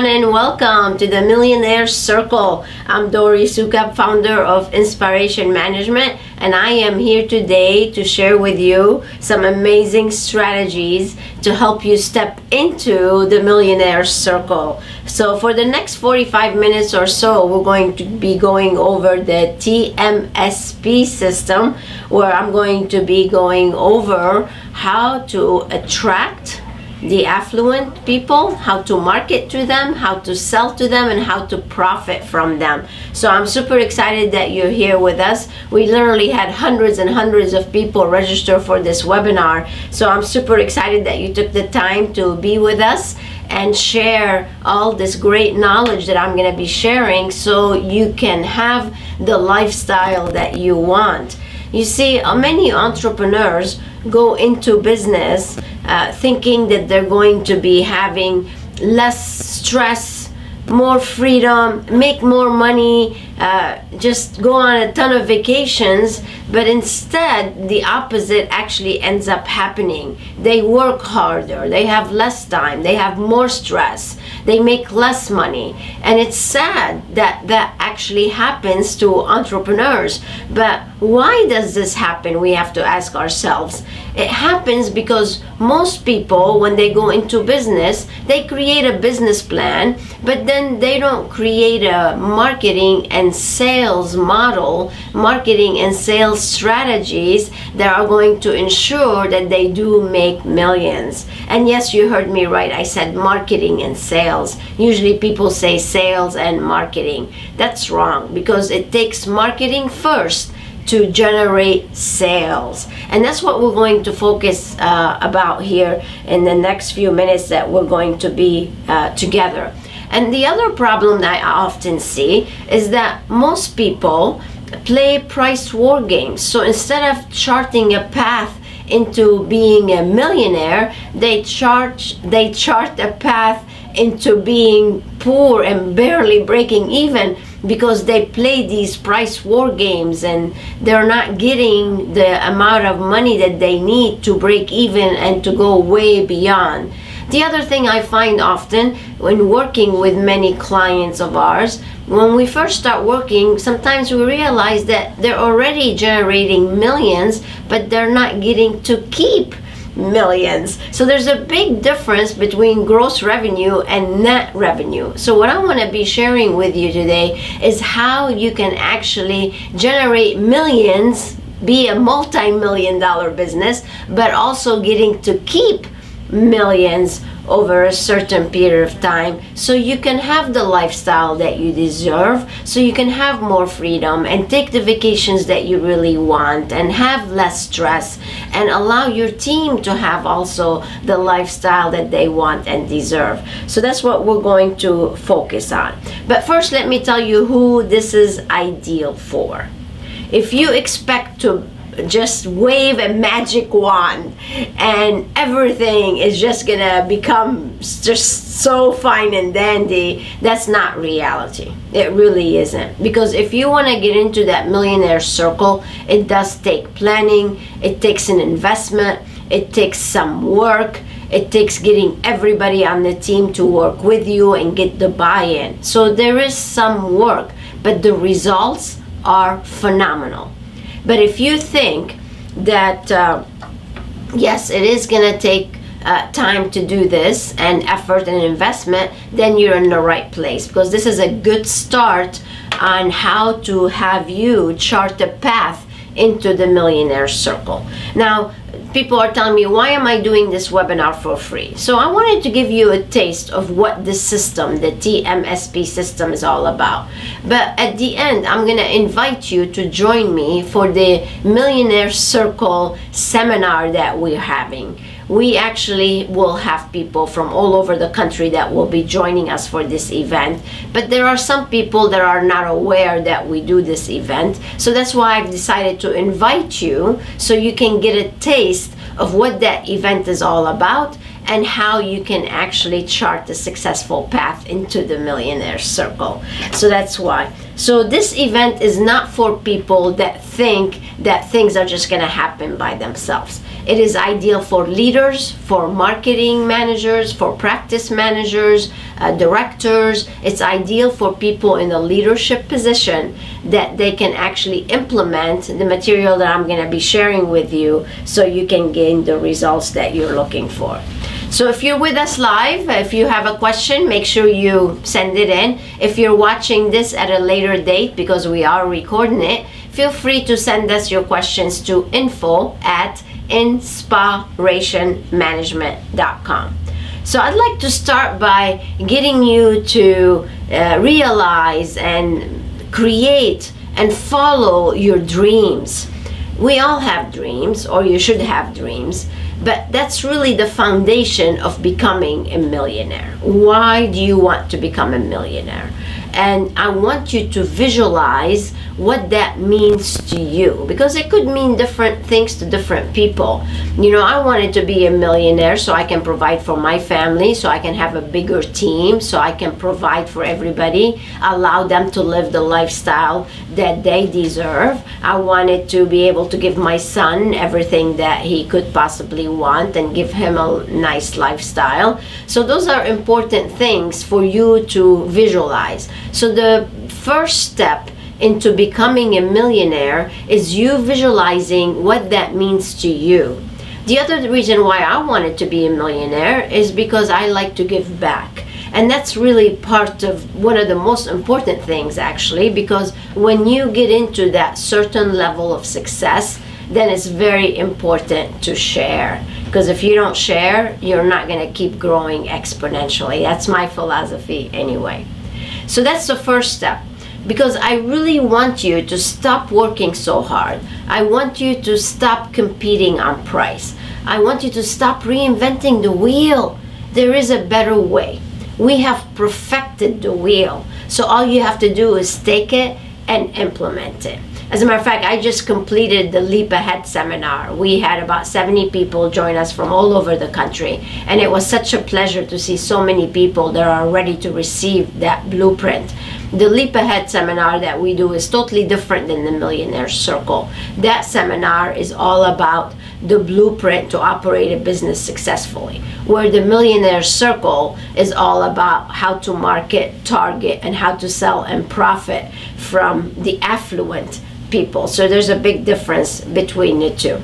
everyone, and welcome to the Millionaires Circle. I'm Dori Soukup, founder of InSPAration Management, and I am here today to share with you some amazing strategies to help you step into the Millionaires Circle. So for the next 45 minutes or so, we're going to be going over the TMSP system, where I'm going to be going over how to attract the affluent people, how to market to them, how to sell to them, and how to profit from them. So I'm super excited that you're here with us. We literally had hundreds and hundreds of people register for this webinar. So I'm super excited that you took the time to be with us and share all this great knowledge that I'm going to be sharing so you can have the lifestyle that you want. You see, many entrepreneurs go into business thinking that they're going to be having less stress, more freedom, make more money, just go on a ton of vacations, but instead the opposite actually ends up happening. They work harder, they have less time, they have more stress, they make less money, and it's sad that that actually happens to entrepreneurs. But why does this happen? We have to ask ourselves. It happens because most people, when they go into business, they create a business plan, but then they don't create a marketing and sales model, marketing and sales strategies that are going to ensure that they do make millions. And yes, you heard me right. I said marketing and sales. Usually people say sales and marketing. That's wrong, because it takes marketing first to generate sales. And that's what we're going to focus about here in the next few minutes that we're going to be together. And the other problem that I often see is that most people play price war games. So instead of charting a path into being a millionaire, they chart a path into being poor and barely breaking even, because they play these price war games and they're not getting the amount of money that they need to break even and to go way beyond. The other thing I find often when working with many clients of ours, when we first start working, sometimes we realize that they're already generating millions, but they're not getting to keep millions. So there's a big difference between gross revenue and net revenue. So what I want to be sharing with you today is how you can actually generate millions, be a multi-million-dollar business, but also getting to keep millions over a certain period of time, so you can have the lifestyle that you deserve, so you can have more freedom and take the vacations that you really want and have less stress, and allow your team to have also the lifestyle that they want and deserve. So that's what we're going to focus on. But first, let me tell you who this is ideal for. If you expect to just wave a magic wand and everything is just gonna become just so fine and dandy, that's not reality. It really isn't. Because if you want to get into that millionaire circle, it does take planning, it takes an investment, it takes some work, it takes getting everybody on the team to work with you and get the buy-in. So there is some work, but the results are phenomenal. But if you think that, yes, it is going to take time to do this and effort and investment, then you're in the right place, because this is a good start on how to have you chart the path into the millionaire circle. Now, people are telling me, why am I doing this webinar for free? So I wanted to give you a taste of what this system, the TMSP system, is all about. But at the end, I'm going to invite you to join me for the Millionaire Circle seminar that we're having. We actually will have people from all over the country that will be joining us for this event. But there are some people that are not aware that we do this event. So that's why I've decided to invite you, so you can get a taste of what that event is all about and how you can actually chart a successful path into the Millionaire Circle. So that's why. So this event is not for people that think that things are just going to happen by themselves. It is ideal for leaders, for marketing managers, for practice managers, directors. It's ideal for people in a leadership position that they can actually implement the material that I'm going to be sharing with you so you can gain the results that you're looking for. So if you're with us live, if you have a question, make sure you send it in. If you're watching this at a later date, because we are recording it, feel free to send us your questions to info@InSPArationManagement.com. So I'd like to start by getting you to realize and create and follow your dreams. We all have dreams, or you should have dreams, but that's really the foundation of becoming a millionaire. Why do you want to become a millionaire? And I want you to visualize what that means to you, because it could mean different things to different people. You know, I wanted to be a millionaire so I can provide for my family, so I can have a bigger team, so I can provide for everybody, allow them to live the lifestyle that they deserve. I wanted to be able to give my son everything that he could possibly want and give him a nice lifestyle. So those are important things for you to visualize. So the first step into becoming a millionaire is you visualizing what that means to you. The other reason why I wanted to be a millionaire is because I like to give back. And that's really part of one of the most important things, actually, because when you get into that certain level of success, then it's very important to share. Because if you don't share, you're not going to keep growing exponentially. That's my philosophy anyway. So that's the first step. Because I really want you to stop working so hard. I want you to stop competing on price. I want you to stop reinventing the wheel. There is a better way. We have perfected the wheel. So all you have to do is take it and implement it. As a matter of fact, I just completed the Leap Ahead seminar. We had about 70 people join us from all over the country. And it was such a pleasure to see so many people that are ready to receive that blueprint. The Leap Ahead seminar that we do is totally different than the Millionaire Circle. That seminar is all about the blueprint to operate a business successfully, where the Millionaire Circle is all about how to market, target, and how to sell and profit from the affluent people. So there's a big difference between the two.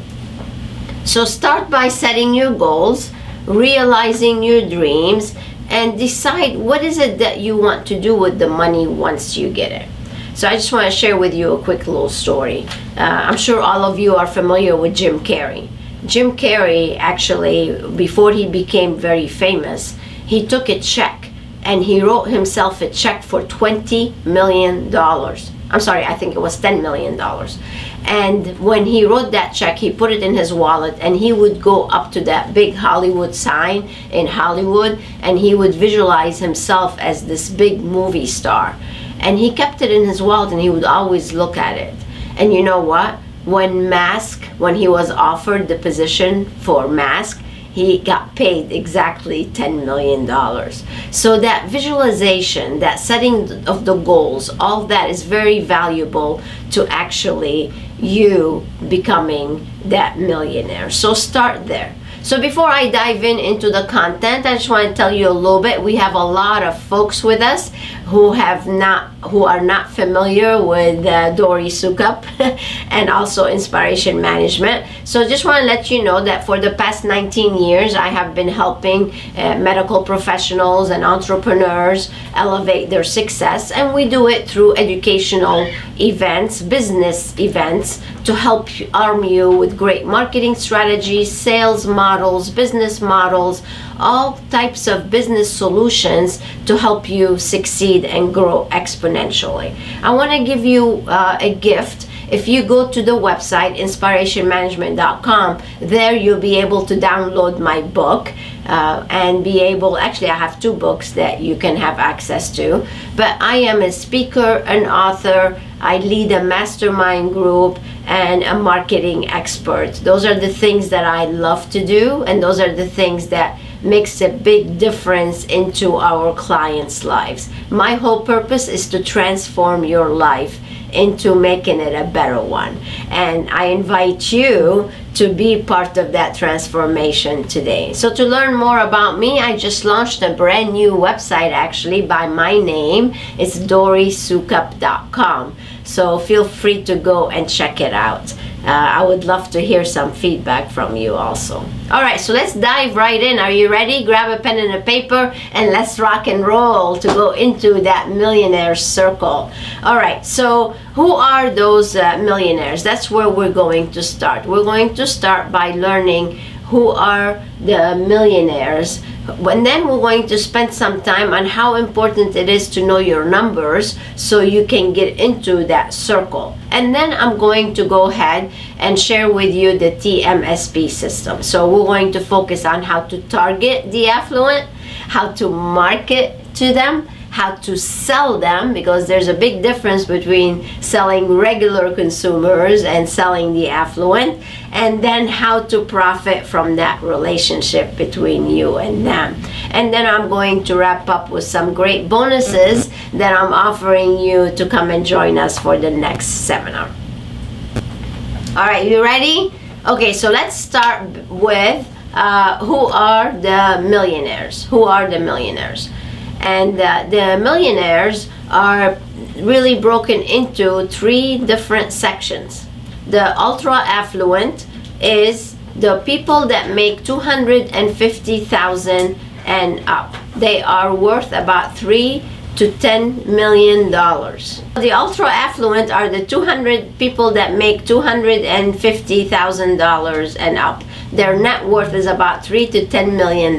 So start by setting your goals, realizing your dreams, and decide what is it that you want to do with the money once you get it. So I just want to share with you a quick little story. I'm sure all of you are familiar with Jim Carrey. Jim Carrey, actually, before he became very famous, he took a check and he wrote himself a check for $20 million. I'm sorry, I think it was $10 million. And when he wrote that check, he put it in his wallet, and he would go up to that big Hollywood sign in Hollywood, and he would visualize himself as this big movie star. And he kept it in his wallet, and he would always look at it. And you know what? When he was offered the position for Mask, he got paid exactly $10 million. So that visualization, that setting of the goals, all that is very valuable to actually you becoming that millionaire. So start there. So before I dive into the content, I just want to tell you a little bit. We have a lot of folks with us who are not familiar with Dori Soukup and also InSPAration Management. So just want to let you know that for the past 19 years, I have been helping medical professionals and entrepreneurs elevate their success, and we do it through educational events, business events, to help arm you with great marketing strategies, sales models, business models, all types of business solutions to help you succeed and grow exponentially. I want to give you a gift. If you go to the website InSPArationManagement.com, there you'll be able to download my book and be able, actually I have 2 books that you can have access to, but I am a speaker, an author, I lead a mastermind group, and a marketing expert. Those are the things that I love to do, and those are the things that makes a big difference into our clients' lives. My whole purpose is to transform your life into making it a better one. And I invite you to be part of that transformation today. So to learn more about me, I just launched a brand new website actually by my name. It's DoriSoukup.com. So feel free to go and check it out. I would love to hear some feedback from you also. All right, so let's dive right in. Are you ready? Grab a pen and a paper and let's rock and roll to go into that millionaire circle. All right, so who are those millionaires? That's where we're going to start. We're going to start by learning who are the millionaires. And then we're going to spend some time on how important it is to know your numbers so you can get into that circle. And then I'm going to go ahead and share with you the TMSP system. So we're going to focus on how to target the affluent, how to market to them, how to sell them, because there's a big difference between selling regular consumers and selling the affluent, and then how to profit from that relationship between you and them. And then I'm going to wrap up with some great bonuses that I'm offering you to come and join us for the next seminar. All right, you ready? Okay, so let's start with who are the millionaires? Who are the millionaires? And the millionaires are really broken into three different sections. The ultra affluent is the people that make $250,000 and up. They are worth about $3 to $10 million. The ultra affluent are the 200 people that make $250,000 and up. Their net worth is about $3 to $10 million.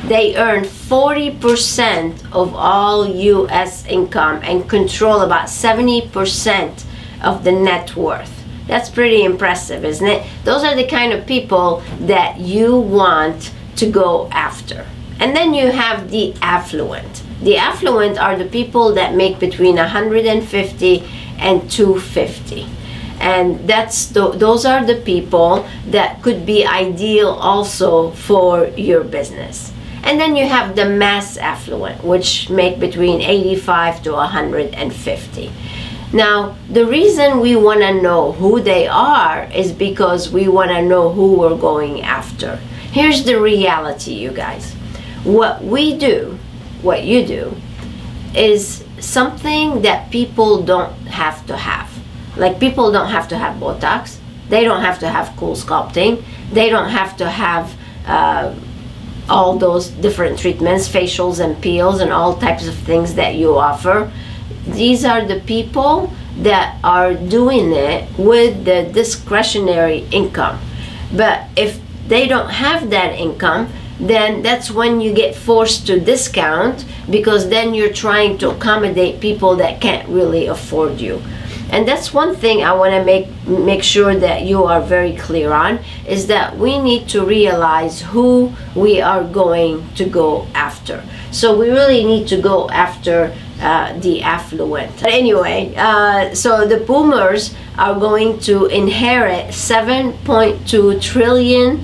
They earn 40% of all U.S. income and control about 70% of the net worth. That's pretty impressive, isn't it? Those are the kind of people that you want to go after. And then you have the affluent. The affluent are the people that make between $150 and $250. And those are the people that could be ideal also for your business. And then you have the mass affluent, which make between 85 to 150. Now, the reason we want to know who they are is because we want to know who we're going after. Here's the reality, you guys. What we do, what you do, is something that people don't have to have. Like, people don't have to have Botox. They don't have to have cool sculpting. They don't have to have all those different treatments, facials and peels and all types of things that you offer. These are the people that are doing it with the discretionary income. But if they don't have that income, then that's when you get forced to discount, because then you're trying to accommodate people that can't really afford you. And that's one thing I want to make sure that you are very clear on, is that we need to realize who we are going to go after. So we really need to go after the affluent. But anyway, so the boomers are going to inherit $7.2 trillion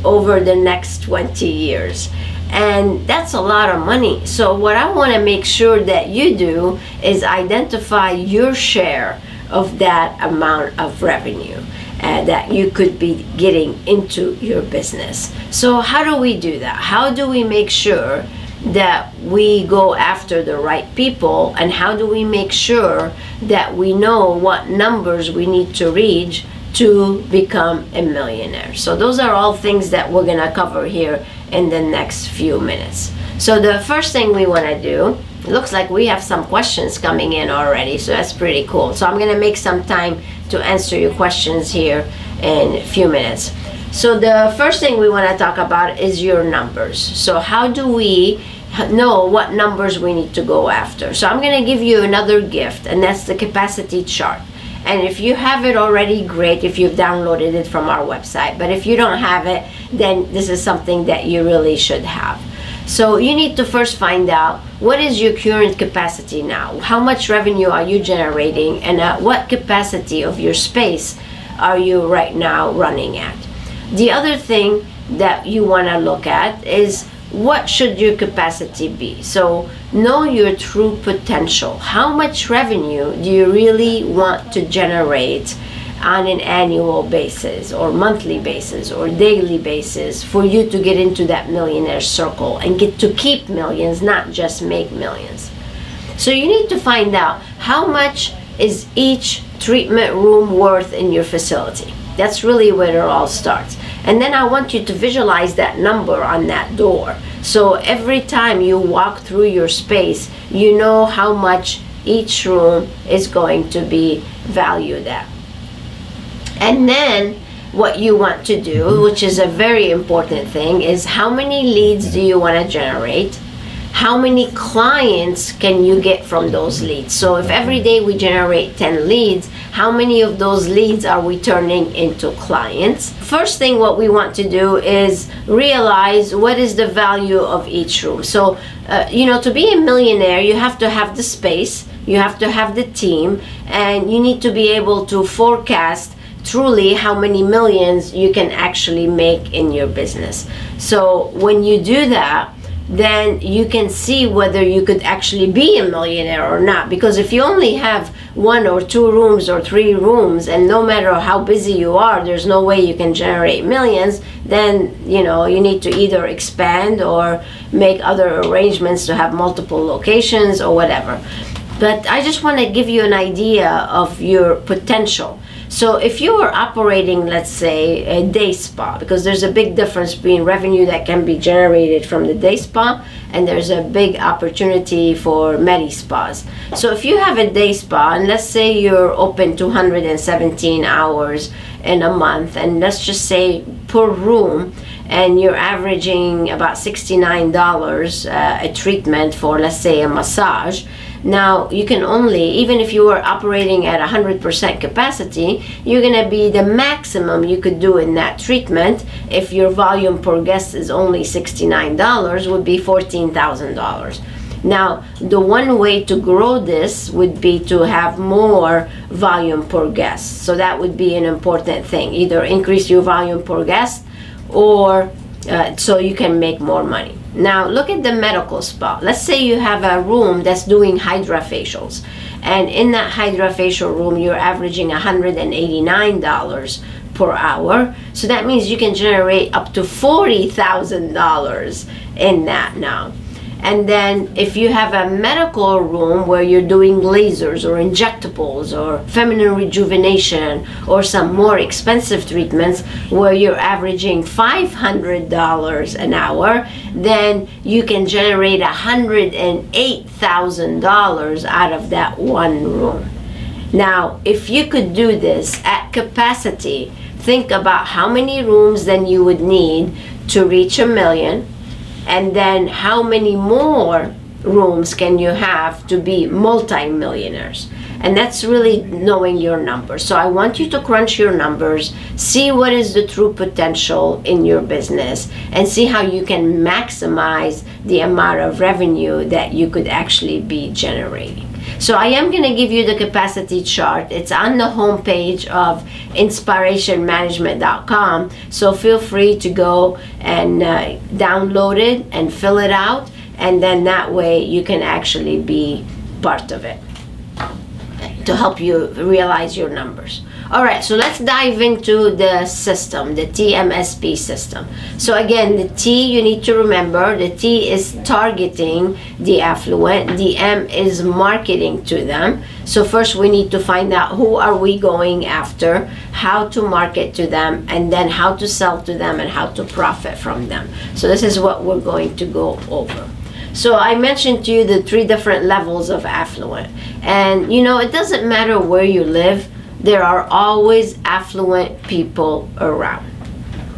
over the next 20 years. And that's a lot of money. So what I want to make sure that you do is identify your share of that amount of revenue that you could be getting into your business. So how do we do that? How do we make sure that we go after the right people? And how do we make sure that we know what numbers we need to reach to become a millionaire? So those are all things that we're going to cover here in the next few minutes. So the first thing we want to do, it looks like we have some questions coming in already, so that's pretty cool. So I'm going to make some time to answer your questions here in a few minutes. So the first thing we want to talk about is your numbers. So how do we know what numbers we need to go after? So I'm going to give you another gift, and that's the capacity chart. And if you have it already, great, if you've downloaded it from our website. But if you don't have it, then this is something that you really should have. So you need to first find out, what is your current capacity now? How much revenue are you generating? And at what capacity of your space are you right now running at? The other thing that you want to look at is, what should your capacity be? So know your true potential. How much revenue do you really want to generate on an annual basis or monthly basis or daily basis for you to get into that millionaire circle and get to keep millions, not just make millions? So you need to find out how much is each treatment room worth in your facility. That's really where it all starts. And then I want you to visualize that number on that door. So every time you walk through your space, you know how much each room is going to be valued at. And then what you want to do, which is a very important thing, is how many leads do you want to generate? How many clients can you get from those leads? So if every day we generate 10 leads, how many of those leads are we turning into clients? First thing what we want to do is realize what is the value of each room. So, to be a millionaire, you have to have the space, you have to have the team, and you need to be able to forecast truly how many millions you can actually make in your business. So when you do that, then you can see whether you could actually be a millionaire or not. Because if you only have 1 or 2 rooms or 3 rooms, and no matter how busy you are, there's no way you can generate millions, then you need to either expand or make other arrangements to have multiple locations or whatever. But I just want to give you an idea of your potential. So if you are operating, let's say, a day spa, because there's a big difference between revenue that can be generated from the day spa, and there's a big opportunity for Medi spas. So if you have a day spa, and let's say you're open 217 hours in a month, and let's just say per room, and you're averaging about $69 a treatment for, let's say, a massage. Now, you can only, even if you are operating at 100% capacity, you're going to be the maximum you could do in that treatment. If your volume per guest is only $69, would be $14,000. Now, the one way to grow this would be to have more volume per guest. So that would be an important thing. Either increase your volume per guest, or so you can make more money. Now look at the medical spa. Let's say you have a room that's doing hydrofacials, and in that hydrofacial room you're averaging $189 per hour. So that means you can generate up to $40,000 in that now. And then if you have a medical room where you're doing lasers or injectables or feminine rejuvenation or some more expensive treatments where you're averaging $500 an hour, then you can generate $108,000 out of that one room. Now, if you could do this at capacity, think about how many rooms then you would need to reach $1 million. And then how many more rooms can you have to be multi-millionaires? And that's really knowing your numbers. So I want you to crunch your numbers, see what is the true potential in your business, and see how you can maximize the amount of revenue that you could actually be generating. So I am going to give you the capacity chart. It's on the homepage of InSPArationManagement.com. So feel free to go and download it and fill it out. And then that way you can actually be part of it to help you realize your numbers. All right, so let's dive into the system, the TMSP system. So again, the T, you need to remember, the T is targeting the affluent, the M is marketing to them. So first we need to find out who are we going after, how to market to them, and then how to sell to them and how to profit from them. So this is what we're going to go over. So I mentioned to you the 3 different levels of affluent. And it doesn't matter where you live, there are always affluent people around.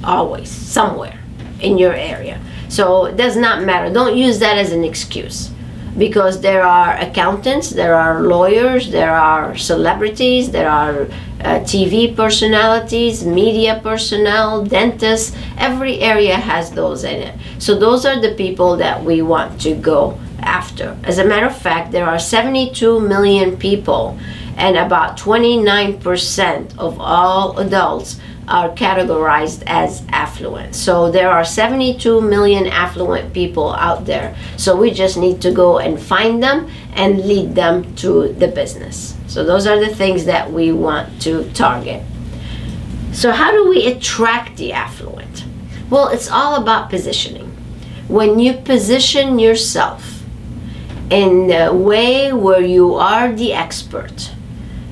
Always, somewhere in your area. So it does not matter. Don't use that as an excuse. Because there are accountants, there are lawyers, there are celebrities, there are TV personalities, media personnel, dentists. Every area has those in it. So those are the people that we want to go after. As a matter of fact, there are 72 million people, and about 29% of all adults are categorized as affluent. So there are 72 million affluent people out there. So we just need to go and find them and lead them to the business. So those are the things that we want to target. So how do we attract the affluent? Well, it's all about positioning. When you position yourself in the way where you are the expert,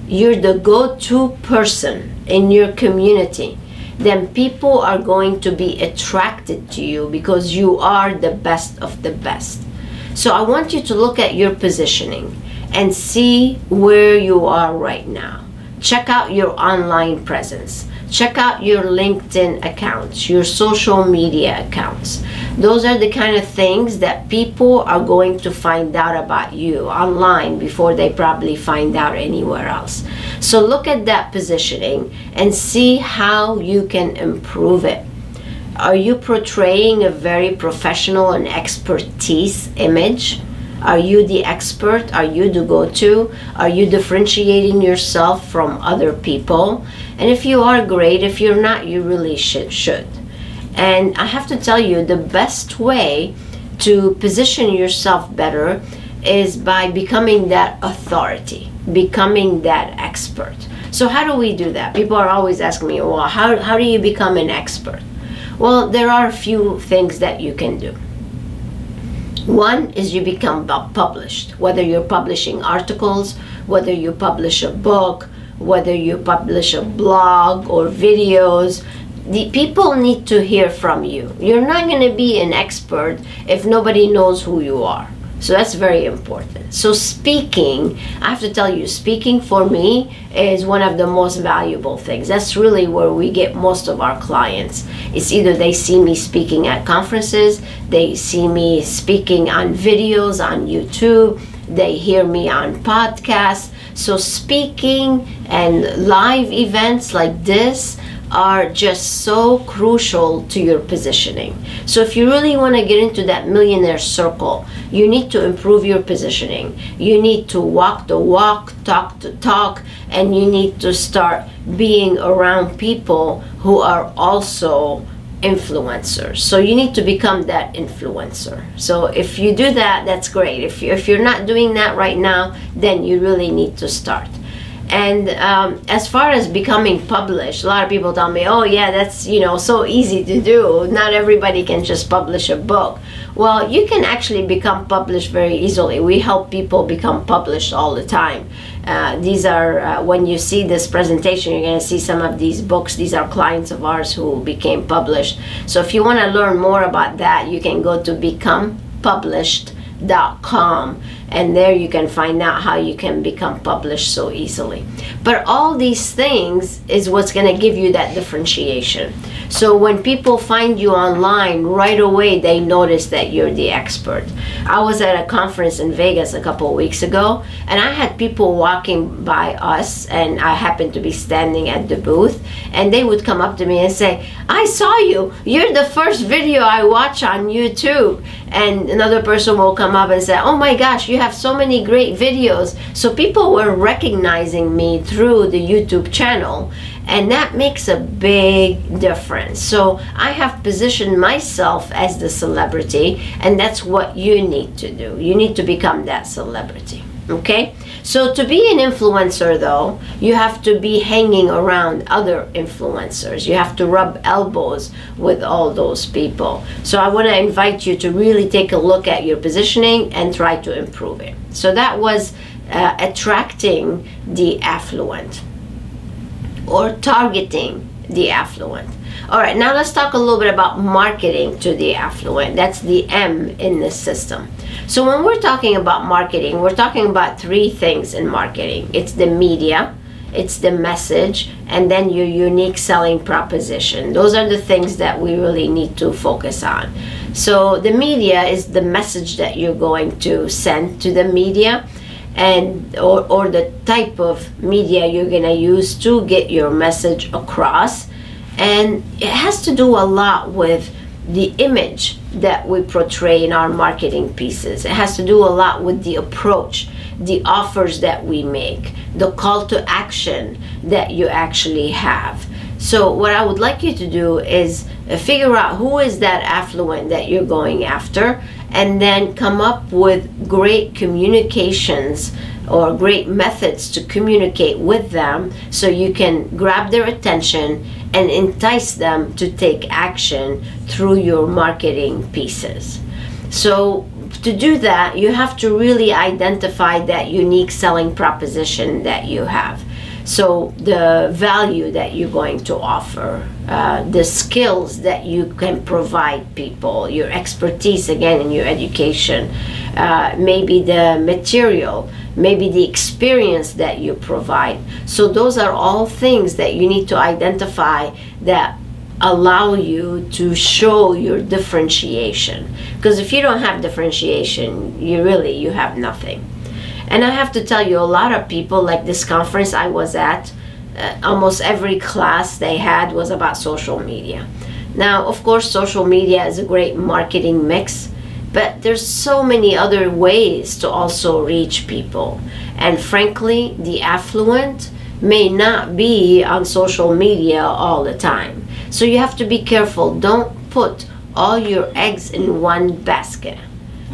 you're the go-to person in your community, then people are going to be attracted to you because you are the best of the best. So I want you to look at your positioning and see where you are right now. Check out your online presence. Check out your LinkedIn accounts, your social media accounts. Those are the kind of things that people are going to find out about you online before they probably find out anywhere else. So look at that positioning and see how you can improve it. Are you portraying a very professional and expertise image? Are you the expert? Are you the go-to? Are you differentiating yourself from other people? And if you are, great. If you're not, you really should. And I have to tell you, the best way to position yourself better is by becoming that authority, becoming that expert. So how do we do that? People are always asking me, well, how do you become an expert? Well, there are a few things that you can do. One is you become published, whether you're publishing articles, whether you publish a book, whether you publish a blog or videos. The people need to hear from you. You're not going to be an expert if nobody knows who you are. So that's very important. So speaking, I have to tell you, speaking for me is one of the most valuable things. That's really where we get most of our clients. It's either they see me speaking at conferences, they see me speaking on videos on YouTube, they hear me on podcasts. So speaking and live events like this are just so crucial to your positioning. So if you really want to get into that millionaire circle, you need to improve your positioning. You need to walk the walk, talk the talk, and you need to start being around people who are also influencers. So you need to become that influencer. So if you do that, that's great. If you're not doing that right now, then you really need to start. And as far as becoming published, a lot of people tell me, oh yeah, that's so easy to do. Not everybody can just publish a book. Well, you can actually become published very easily. We help people become published all the time. These are, when you see this presentation, you're going to see some of these books. These are clients of ours who became published. So if you want to learn more about that, you can go to becomepublished.com, and there you can find out how you can become published so easily. But all these things is what's going to give you that differentiation. So when people find you online, right away they notice that you're the expert. I was at a conference in Vegas a couple of weeks ago, and I had people walking by us, and I happened to be standing at the booth, and they would come up to me and say, I saw you, you're the first video I watch on YouTube. And another person will come up and say, oh my gosh, you have so many great videos. So people were recognizing me through the YouTube channel, and that makes a big difference. So I have positioned myself as the celebrity, and that's what you need to do. You need to become that celebrity. Okay? So to be an influencer, though, you have to be hanging around other influencers. You have to rub elbows with all those people. So I want to invite you to really take a look at your positioning and try to improve it. So that was attracting the affluent, or targeting the affluent. All right, now let's talk a little bit about marketing to the affluent. That's the M in the system. So when we're talking about marketing, we're talking about three things in marketing. It's the media, it's the message, and then your unique selling proposition. Those are the things that we really need to focus on. So the media is the message that you're going to send to the media, and or the type of media you're going to use to get your message across. And it has to do a lot with the image that we portray in our marketing pieces. It has to do a lot with the approach the offers that we make, the call to action that you actually have. So what I would like you to do is figure out who is that affluent that you're going after, and then come up with great communications or great methods to communicate with them so you can grab their attention and entice them to take action through your marketing pieces. So to do that, you have to really identify that unique selling proposition that you have. So the value that you're going to offer, the skills that you can provide people, your expertise again in your education, maybe the material, maybe the experience that you provide. So those are all things that you need to identify that allow you to show your differentiation. Because if you don't have differentiation, you have nothing. And I have to tell you, a lot of people, like this conference I was at, almost every class they had was about social media. Now, of course, social media is a great marketing mix, but there's so many other ways to also reach people. And frankly, the affluent may not be on social media all the time. So you have to be careful. Don't put all your eggs in one basket.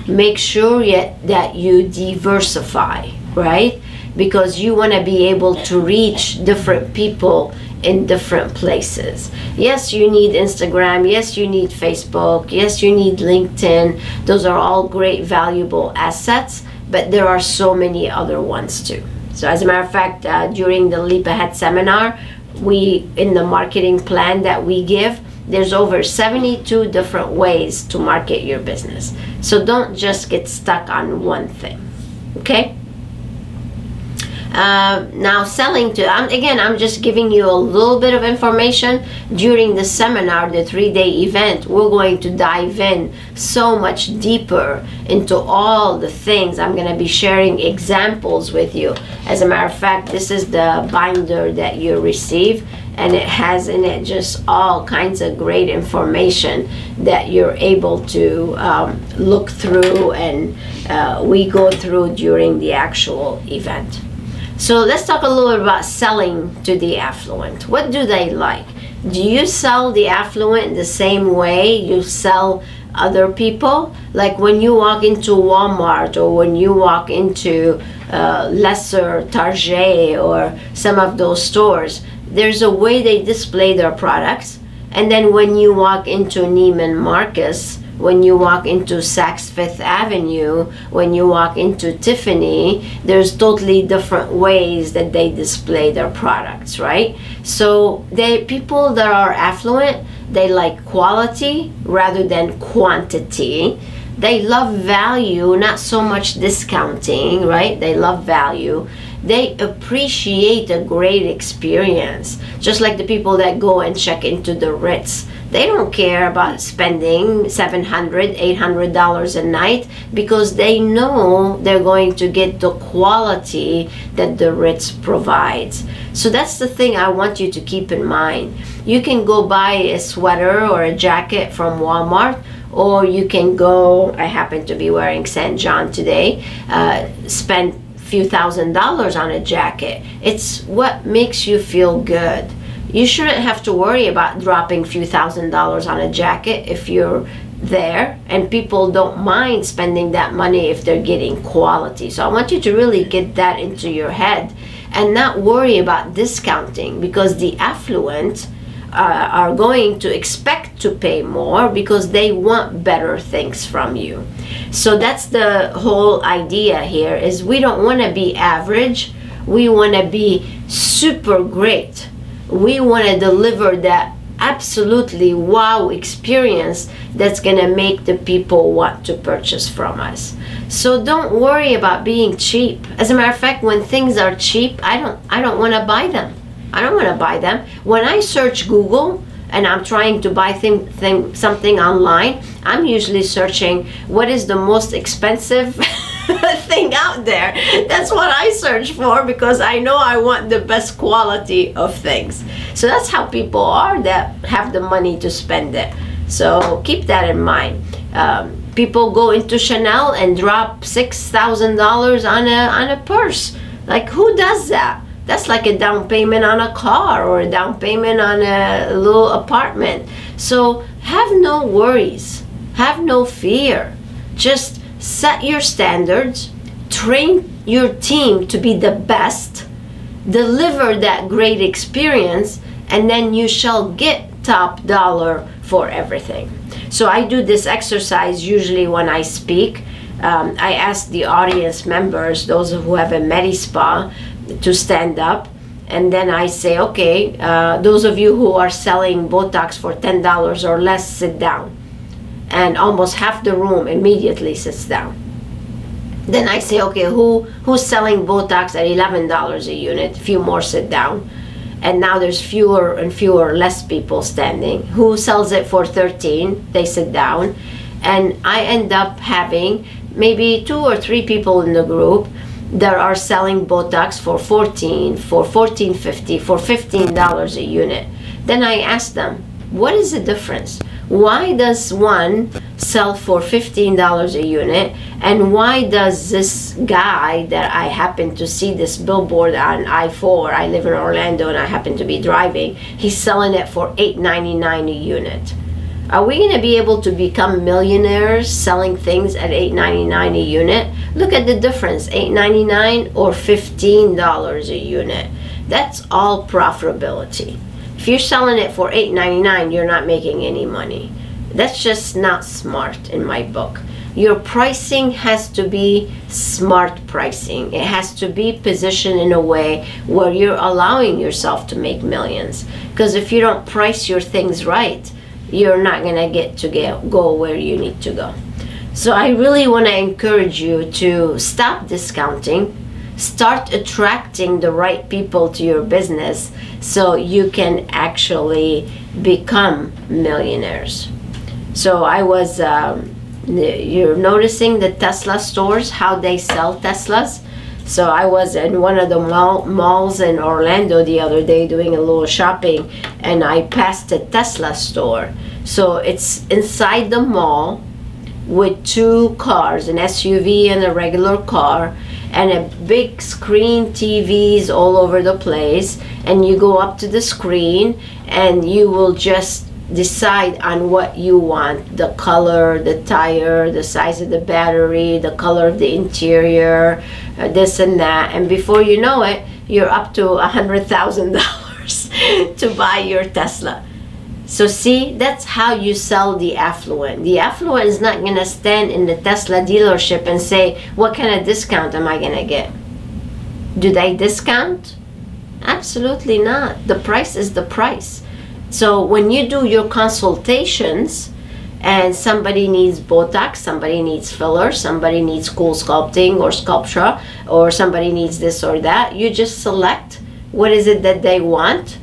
Make sure that you diversify, right? Because you want to be able to reach different people in different places. Yes, you need Instagram. Yes, you need Facebook. Yes, you need LinkedIn. Those are all great, valuable assets, but there are so many other ones too. So as a matter of fact, during the Leap Ahead seminar, in the marketing plan that we give, there's over 72 different ways to market your business. So don't just get stuck on one thing, okay? Now selling to, I'm just giving you a little bit of information. During the seminar, the 3-day event, we're going to dive in so much deeper into all the things. I'm going to be sharing examples with you. As a matter of fact, this is the binder that you receive, and it has in it just all kinds of great information that you're able to look through, and we go through during the actual event. So let's talk a little bit about selling to the affluent. What do they like? Do you sell the affluent the same way you sell other people? Like when you walk into Walmart, or when you walk into lesser Target or some of those stores, there's a way they display their products. And then when you walk into Neiman Marcus, when you walk into Saks Fifth Avenue, when you walk into Tiffany, there's totally different ways that they display their products, right? So people that are affluent, they like quality rather than quantity. They love value, not so much discounting, right? They love value. They appreciate a great experience. Just like the people that go and check into the Ritz. They don't care about spending $700, $800 a night, because they know they're going to get the quality that the Ritz provides. So that's the thing I want you to keep in mind. You can go buy a sweater or a jacket from Walmart, or you can go, I happen to be wearing St. John today, spend few $1,000s on a jacket. It's what makes you feel good. You shouldn't have to worry about dropping few $1,000s on a jacket if you're there, and people don't mind spending that money if they're getting quality. So I want you to really get that into your head and not worry about discounting, because the affluent are going to expect to pay more because they want better things from you. So that's the whole idea here, is we don't want to be average. We want to be super great. We want to deliver that absolutely wow experience that's going to make the people want to purchase from us. So don't worry about being cheap. As a matter of fact, when things are cheap, I don't want to buy them. I don't want to buy them. When I search Google and I'm trying to buy something online, I'm usually searching what is the most expensive thing out there. That's what I search for, because I know I want the best quality of things. So that's how people are that have the money to spend it. So keep that in mind. People go into Chanel and drop $6,000 on a purse. Like, who does that? That's like a down payment on a car or a down payment on a little apartment. So have no worries, have no fear. Just set your standards, train your team to be the best, deliver that great experience, and then you shall get top dollar for everything. So I do this exercise usually when I speak. I ask the audience members, those who have a Medi spa, to stand up, and then I say, okay, those of you who are selling Botox for $10 or less, sit down. And almost half the room immediately sits down. Then I say, okay, who's selling Botox at $11 a unit? A few more sit down. And now there's fewer and fewer, less people standing. Who sells it for $13? They sit down. And I end up having maybe 2 or 3 people in the group that are selling Botox for $14, for $14.50, for $15 a unit. Then I ask them, what is the difference? Why does one sell for $15 a unit, and why does this guy that I happen to see this billboard on I-4, I live in Orlando and I happen to be driving, he's selling it for $8.99 a unit? Are we going to be able to become millionaires selling things at $8.99 a unit? Look at the difference, $8.99 or $15 a unit. That's all profitability. If you're selling it for $8.99, you're not making any money. That's just not smart in my book. Your pricing has to be smart pricing. It has to be positioned in a way where you're allowing yourself to make millions. Because if you don't price your things right, you're not going to go where you need to go. So I really want to encourage you to stop discounting, start attracting the right people to your business so you can actually become millionaires. So I was, you're noticing the Tesla stores, how they sell Teslas. So I was in one of the malls in Orlando the other day doing a little shopping, and I passed a Tesla store. So it's inside the mall with 2 cars, an SUV and a regular car, and a big screen TVs all over the place. And you go up to the screen and you will just decide on what you want, the color, the tire, the size of the battery, the color of the interior, this and that, and before you know it, you're up to $100,000 to buy your Tesla. So see, that's how you sell the Affluent. The Affluent is not going to stand in the Tesla dealership and say, what kind of discount am I going to get? Do they discount? Absolutely not. The price is the price. So when you do your consultations and somebody needs Botox, somebody needs filler, somebody needs cool sculpting or sculpture, or somebody needs this or that, you just select what is it that they want,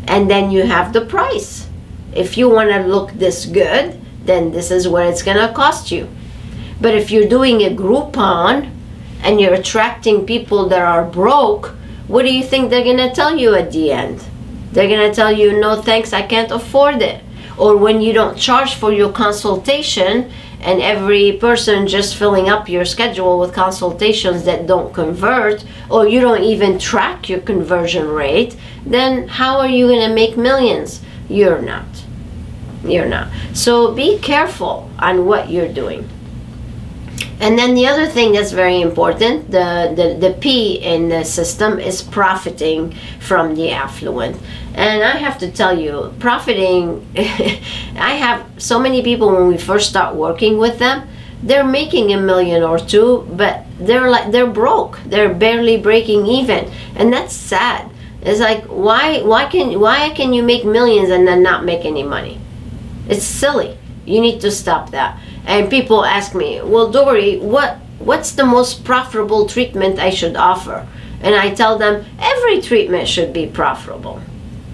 and then you have the price. If you want to look this good, then this is what it's going to cost you. But if you're doing a Groupon and you're attracting people that are broke, what do you think they're going to tell you at the end? They're going to tell you, no thanks, I can't afford it. Or when you don't charge for your consultation and every person just filling up your schedule with consultations that don't convert, or you don't even track your conversion rate, then how are you going to make millions? You're not. You're not. So be careful on what you're doing. And then the other thing that's very important, the P in the system is profiting from the Affluent. And I have to tell you, profiting, I have so many people when we first start working with them, they're making $1 million or $2 million, but they're broke. They're barely breaking even. And that's sad. It's like, why can you make millions and then not make any money? It's silly. You need to stop that. And people ask me, well, Dori, what's the most profitable treatment I should offer? And I tell them, every treatment should be profitable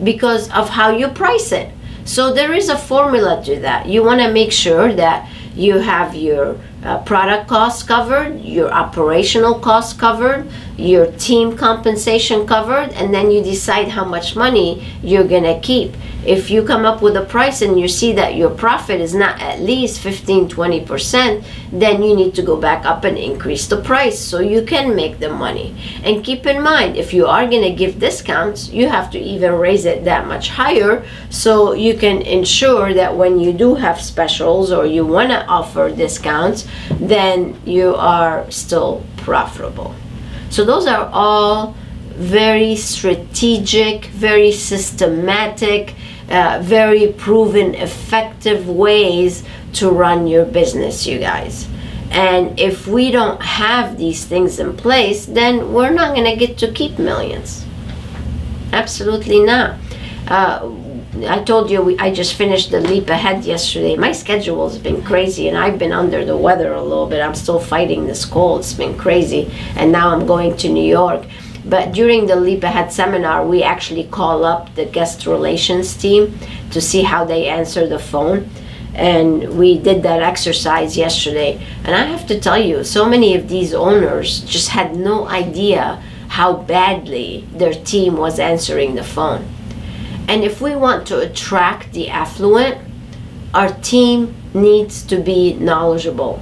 because of how you price it. So there is a formula to that. You want to make sure that you have your product costs covered, your operational costs covered, your team compensation covered, and then you decide how much money you're gonna keep. If you come up with a price and you see that your profit is not at least 15-20%, then you need to go back up and increase the price so you can make the money. And keep in mind, if you are gonna give discounts, you have to even raise it that much higher so you can ensure that when you do have specials or you wanna offer discounts, then you are still profitable. So those are all very strategic, very systematic, very proven effective ways to run your business, you guys. And if we don't have these things in place, then we're not going to get to keep millions. Absolutely not. I told you I just finished the leap ahead yesterday. My schedule has been crazy and I've been under the weather a little bit. I'm still fighting this cold. It's been crazy. And now I'm going to New York. But during the Leap Ahead seminar, we actually call up the guest relations team to see how they answer the phone. And we did that exercise yesterday. And I have to tell you, so many of these owners just had no idea how badly their team was answering the phone. And if we want to attract the affluent, our team needs to be knowledgeable.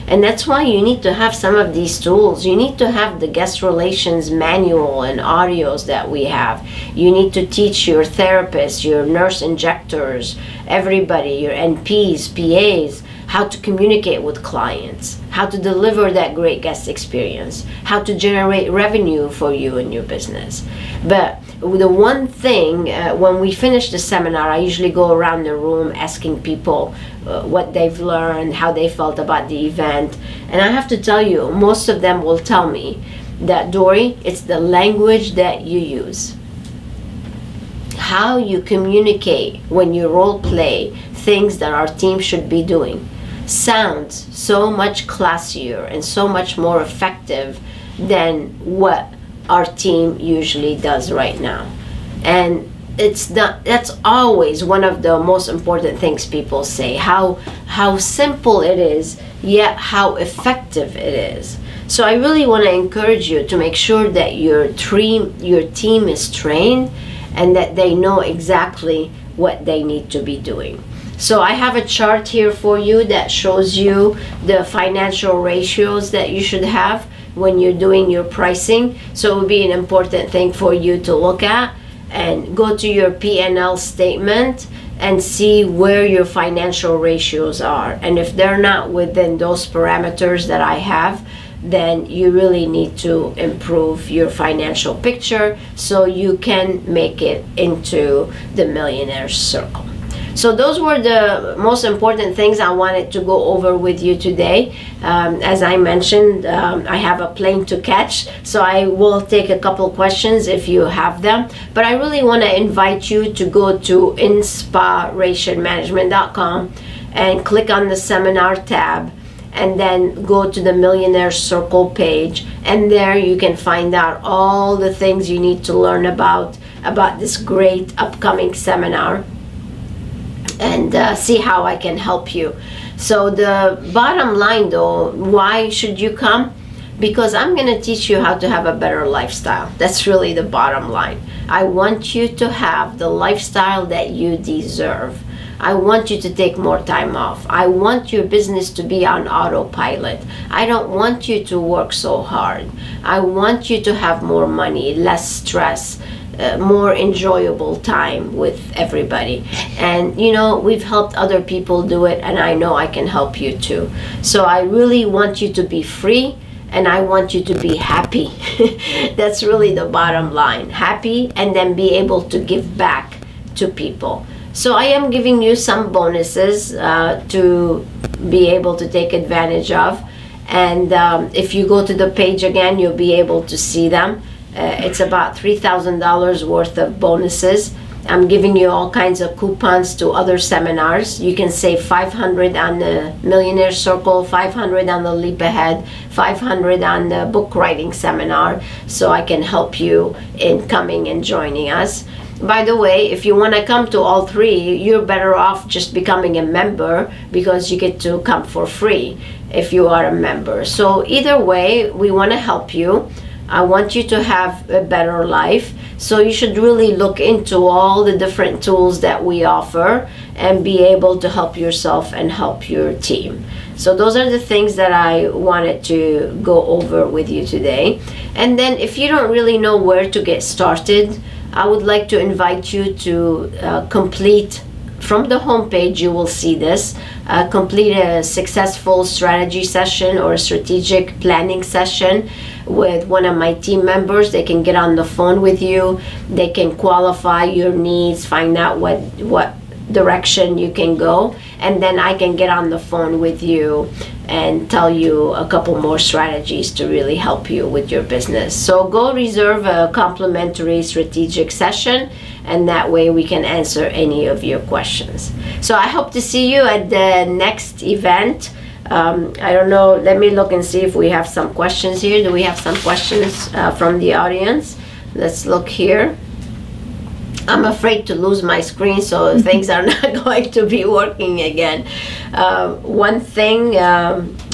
And that's why you need to have some of these tools. You need to have the guest relations manual and audios that we have. You need to teach your therapists, your nurse injectors, everybody, your NPs, PAs, how to communicate with clients, how to deliver that great guest experience, how to generate revenue for you and your business. But the one thing, when we finish the seminar, I usually go around the room asking people what they've learned, how they felt about the event. And I have to tell you, most of them will tell me that, Dori, it's the language that you use. How you communicate when you role play things that our team should be doing sounds so much classier and so much more effective than what our team usually does right now. And that's always one of the most important things people say, how simple it is, yet how effective it is. So I really want to encourage you to make sure that your team is trained and that they know exactly what they need to be doing. So I have a chart here for you that shows you the financial ratios that you should have when you're doing your pricing. So it would be an important thing for you to look at and go to your P&L statement and see where your financial ratios are. And if they're not within those parameters that I have, then you really need to improve your financial picture so you can make it into the Millionaires Circle. So those were the most important things I wanted to go over with you today. As I mentioned, I have a plane to catch, so I will take a couple questions if you have them. But I really want to invite you to go to InSPArationManagement.com and click on the seminar tab, and then go to the Millionaire Circle page, and there you can find out all the things you need to learn about this great upcoming seminar, and see how I can help you. So the bottom line though, why should you come? Because I'm going to teach you how to have a better lifestyle. That's really the bottom line. I want you to have the lifestyle that you deserve. I want you to take more time off. I want your business to be on autopilot. I don't want you to work so hard. I want you to have more money, less stress, more enjoyable time with everybody. And you know, we've helped other people do it, and I know I can help you too. So I really want you to be free, and I want you to be happy. That's really the bottom line. Happy, and then be able to give back to people. So I am giving you some bonuses to be able to take advantage of. And if you go to the page again, you'll be able to see them. It's about $3,000 worth of bonuses. I'm giving you all kinds of coupons to other seminars. You can save $500 on the Millionaire Circle, $500 on the Leap Ahead, $500 on the book writing seminar, so I can help you in coming and joining us. By the way, if you want to come to all three, you're better off just becoming a member, because you get to come for free if you are a member. So either way, we want to help you. I want you to have a better life. So you should really look into all the different tools that we offer and be able to help yourself and help your team. So those are the things that I wanted to go over with you today. And then if you don't really know where to get started, I would like to invite you to complete, from the homepage you will see this, complete a successful strategy session or a strategic planning session with one of my team members. They can get on the phone with you, they can qualify your needs, find out what direction you can go, and then I can get on the phone with you and tell you a couple more strategies to really help you with your business. So go reserve a complimentary strategic session, and that way we can answer any of your questions. So I hope to see you at the next event. I don't know, let me look and see if we have some questions here. Do we have some questions from the audience? Let's look here. I'm afraid to lose my screen, so things are not going to be working again. One thing,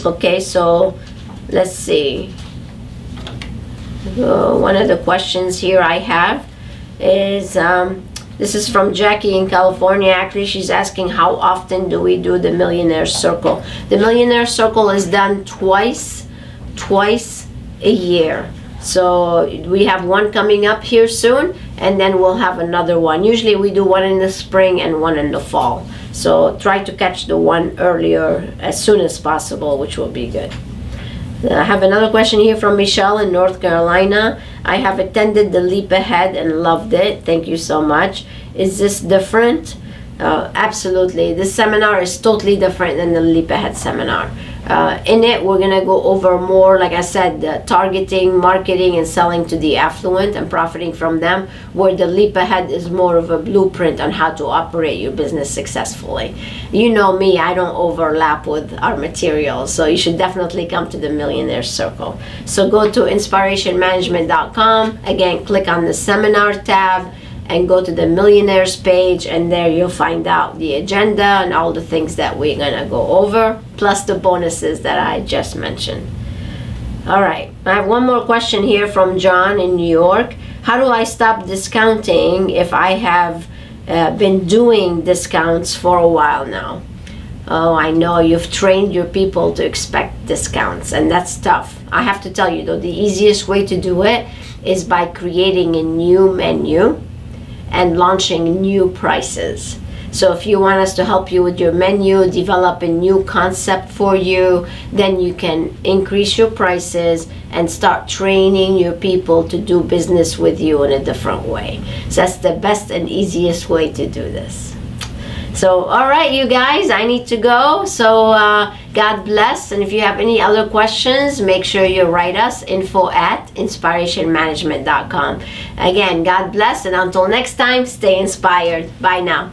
okay, so let's see. One of the questions here I have is, this is from Jackie in California. Actually, she's asking, how often do we do the Millionaire Circle? The Millionaire Circle is done twice a year. So we have one coming up here soon, and then we'll have another one. Usually we do one in the spring and one in the fall. So try to catch the one earlier as soon as possible, which will be good. I have another question here from Michelle in North Carolina. I have attended the Leap Ahead and loved it. Thank you so much. Is this different? Absolutely. This seminar is totally different than the Leap Ahead seminar. In it, we're going to go over more, like I said, targeting, marketing, and selling to the affluent and profiting from them, where the Leap Ahead is more of a blueprint on how to operate your business successfully. You know me, I don't overlap with our materials, so you should definitely come to the Millionaire Circle. So go to InSPArationManagement.com. Again, click on the seminar tab and go to the Millionaires page, and there you'll find out the agenda and all the things that we're gonna go over, plus the bonuses that I just mentioned. All right, I have one more question here from John in New York. How do I stop discounting if I have been doing discounts for a while now? Oh, I know you've trained your people to expect discounts, and that's tough. I have to tell you though, the easiest way to do it is by creating a new menu and launching new prices. So if you want us to help you with your menu, develop a new concept for you, then you can increase your prices and start training your people to do business with you in a different way. So that's the best and easiest way to do this. So, all right, you guys, I need to go. So God bless. And if you have any other questions, make sure you write us, info@inspirationmanagement.com. Again, God bless. And until next time, stay inspired. Bye now.